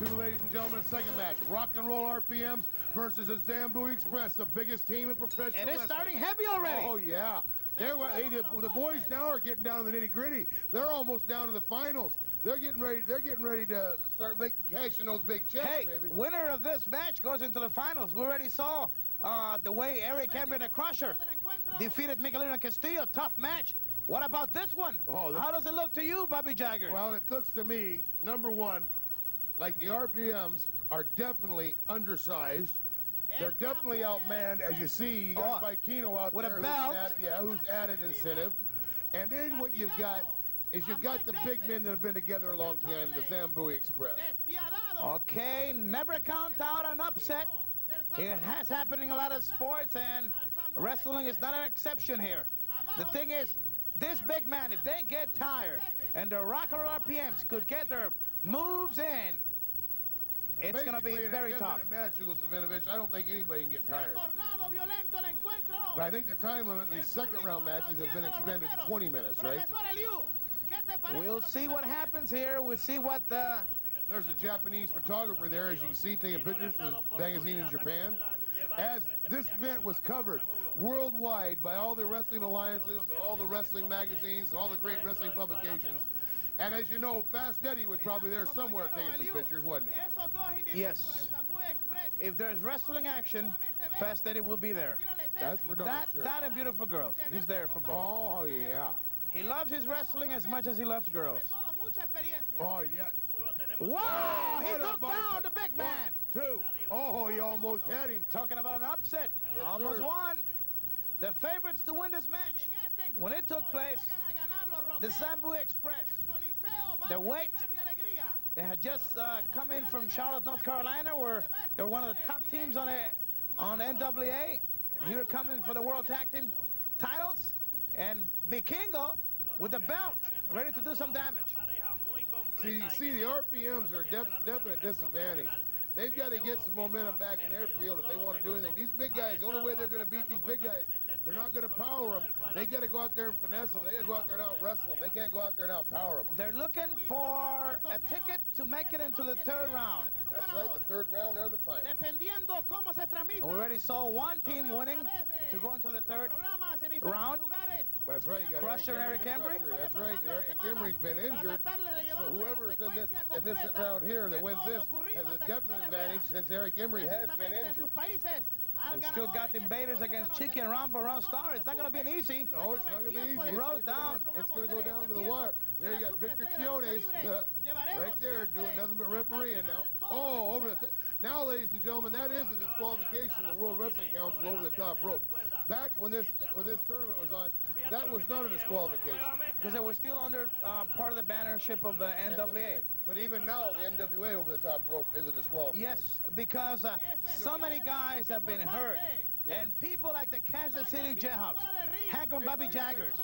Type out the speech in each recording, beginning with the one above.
2, ladies and gentlemen, the second match. Rock and Roll RPMs versus the Zambuie Express, the biggest team in professional wrestling. And it's starting heavy already. Oh, yeah. The boys now are getting down to the nitty-gritty. They're almost down to the finals. They're getting ready to start cashing those big checks, baby. Winner of this match goes into the finals. We already saw the way Eric Henry and the Crusher defeated Miguelino and Castillo. Tough match. What about this one? How does it look to you, Bobby Jagger? Well, it looks to me, number one, like the RPMs are definitely undersized. They're definitely outmanned, as you see. You got Vikino out with there a belt. who's added incentive. And then what you've got is you've got the big men that have been together a long time, the Zambuie Express. Okay, never count out an upset. It has happened in a lot of sports, and wrestling is not an exception here. The thing is, this big man, if they get tired, and the Rock and Roll RPMs could get their moves in, it's going to be very tough. Match, I don't think anybody can get tired. But I think the time limit in these second round matches have been expanded to 20 minutes, right? We'll see what happens here. We'll see what the... There's a Japanese photographer there, as you can see, taking pictures for the magazine in Japan. As this event was covered worldwide by all the wrestling alliances, all the wrestling magazines, all the great wrestling publications. And as you know, Fast Eddie was probably there somewhere taking some pictures, wasn't he? Yes. If there's wrestling action, Fast Eddie will be there. That's for darn sure. That and Beautiful Girls. He's there for both. Oh, yeah. He loves his wrestling as much as he loves girls. Oh, yeah. Wow! He took down the big man. 1, 2. Oh, he almost had him. Talking about an upset. Yes, almost sir. won. The favorites to win this match. When it took place, the Zambuie Express, the weight, they had just come in from Charlotte, North Carolina, where they're one of the top teams on NWA. Here coming for the World Tag Team titles, and Vikingo with the belt, ready to do some damage. See, the RPMs are definite disadvantage. They've got to get some momentum back in their field if they want to do anything. These big guys, the only way they're going to beat these big guys, they're not going to power them. They got to go out there and finesse them. They got to go out there and out-wrestle them. They can't go out there and out-power them. They're looking for a ticket to make it into the third round. That's right, the third round or the final. We already saw one team winning to go into the third round. That's right. You got Crusher Eric Henry. That's right. Eric Henry's been injured. So whoever's in this round here that wins this has a definite advantage since Eric Henry has been injured. We still got the Invaders against Chicky and Rambo Round Star. It's not going to be an easy. No, it's not going to be easy. Road down. It's going to go down to the wire. There you got Victor Quiones right there doing nothing but refereeing now. Oh, over the now, ladies and gentlemen, that is a disqualification of the World Wrestling Council over the top rope. Back when this tournament was on, that was not a disqualification. Because it was still under part of the bannership of the NWA. But even now, the NWA over the top rope is a disqualification. Yes, because so many guys have been hurt. Yes. And people like the Kansas City Jayhawks, Hank and Bobby Jaggers,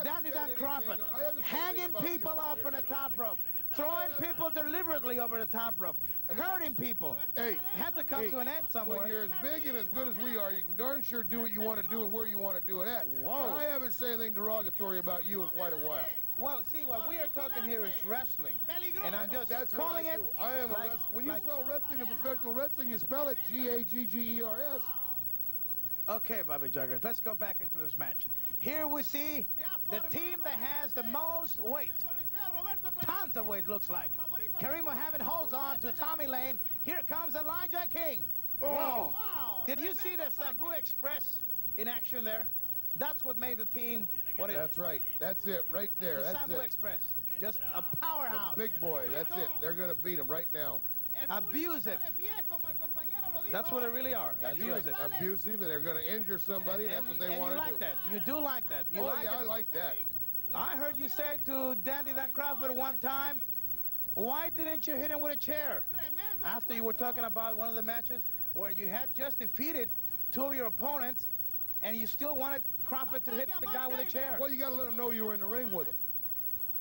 Dandy Dan Crawford, hanging people up from the top rope, throwing people deliberately over the top rope, hurting people. Hey, had to come to an end somewhere. When you're as big and as good as we are, you can darn sure do what you want to do and where you want to do it at. Whoa. But I haven't said anything derogatory about you in quite a while. Well, see, what we are talking here is wrestling, and I'm just That's calling it. I am a wrestler. When you spell wrestling in professional wrestling, you spell it G-A-G-G-E-R-S. Okay, Bobby Juggers, let's go back into this match. Here we see the team that has the most weight. Tons of weight, looks like. Kareem Mohammed holds on to Tommy Lane. Here comes Elijah King. Oh! Did you see the Zambuie Express in action there? That's what made the team what it is. That's right. That's it right there. The That's Zambuie it. Express. Just a powerhouse. The big boy. That's it. They're going to beat him right now. Abusive. That's what they really are. That's abusive. Right. Abusive, and they're going to injure somebody. That's what they want to do. You like that. You do like that. You like yeah, it. I like that. I heard you say to Dandy Dan Crawford one time, why didn't you hit him with a chair? After you were talking about one of the matches where you had just defeated two of your opponents, and you still wanted Crawford to hit the guy with a chair. Well, you got to let him know you were in the ring with him.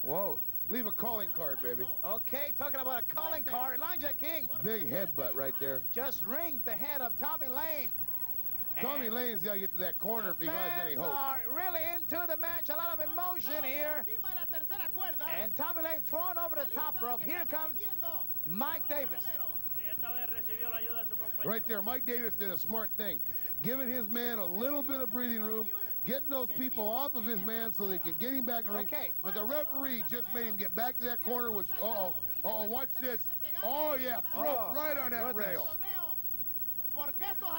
Whoa. Leave a calling card, baby. Okay, talking about a calling card, Elijah King. Big headbutt right there. Just ringed the head of Tommy Lane. Tommy Lane's got to get to that corner if he has any hope. Fans are really into the match. A lot of emotion here. And Tommy Lane thrown over the top rope. Here comes Mike Davis. Right there, Mike Davis did a smart thing. Giving his man a little bit of breathing room, getting those people off of his man so they can get him back in the ring. Okay. But the referee just made him get back to that corner, which, watch this. Oh, yeah, throw right on that rail.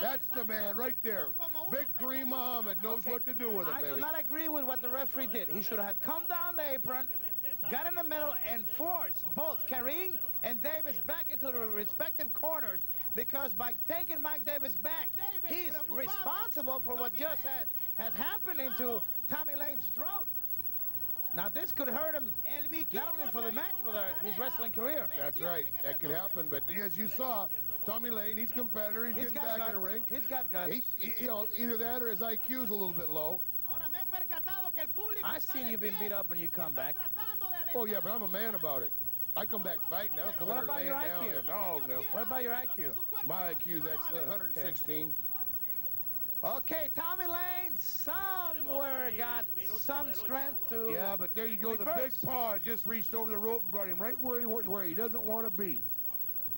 That's the man right there. Big Kareem Muhammad knows what to do with it, baby. I do not agree with what the referee did. He should have come down the apron, got in the middle, and forced both Kareem and Davis back into the respective corners, because by taking Mike Davis back, he's responsible for what just has happened into Tommy Lane's throat. Now, this could hurt him not only for the match, for his wrestling career. That's right. That could happen. But as you saw, Tommy Lane, he's a competitor. He's getting back in the ring. He's got guts. Either that or his IQ's a little bit low. I've seen you being beat up when you come back. Oh, yeah, but I'm a man about it. I come back fighting. I don't come What in about there your laying down IQ? like a dog now. What about your IQ? My IQ's excellent, 116. Okay, Tommy Lane somewhere got some strength to Yeah, but there you go. reverse. The big paw just reached over the rope and brought him right where he doesn't want to be.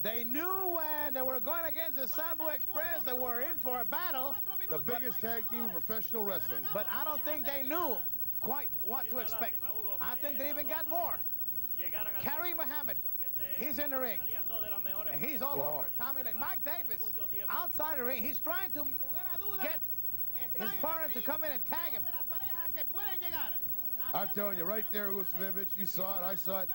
They knew when they were going against the Zambuie Express they were in for a battle. The biggest tag team in professional wrestling. But I don't think they knew quite what to expect. I think they even got more. Kareem Muhammad, he's in the ring. And he's all over Tommy Lane. Mike Davis, outside the ring, he's trying to get his partner to come in and tag him. I'm telling you, right there, Usmanovic, you saw it, I saw it.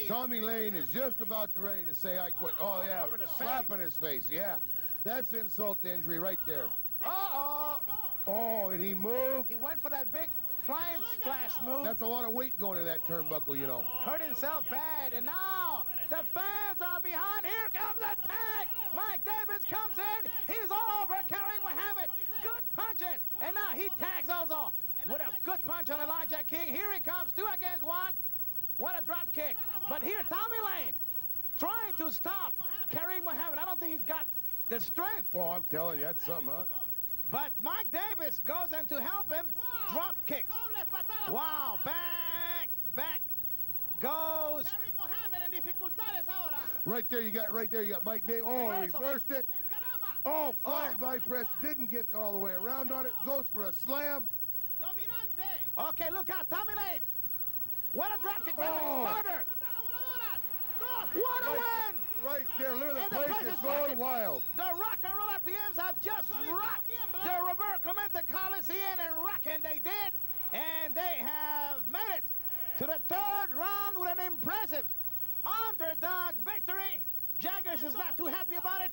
Tommy Lane is just about ready to say, I quit. Oh, yeah, slapping his face, yeah. That's insult to injury right there. Uh-oh. Oh, and he moved. He went for that big flying splash move. That's a lot of weight going in that turnbuckle, you know. Hurt himself bad, and now the fans are behind. Here comes the tag. Mike Davis comes in. He's all over Kareem Muhammad. Good punches, and now he tags also with a good punch on Elijah King. Here he comes, 2 against 1. What a drop kick. But here, Tommy Lane trying to stop Kareem Muhammad. I don't think he's got the strength. Well, I'm telling you, that's something, huh? But Mike Davis goes in to help him. Drop kick. Wow, back goes. Right there, you got Mike Davis. Oh, he reversed it. Oh, flying by press. Didn't get all the way around on it. Goes for a slam. Okay, look out, Tommy Lane. What a drop kick. Oh. What a win. Right there, look at And the the place place is is going rocking. wild. The rock and roll RPMs have just rocked the Roberto Clemente Coliseum, and rocking they did. And they have made it to the 3rd round with an impressive underdog victory. Jaggers is not too happy about it.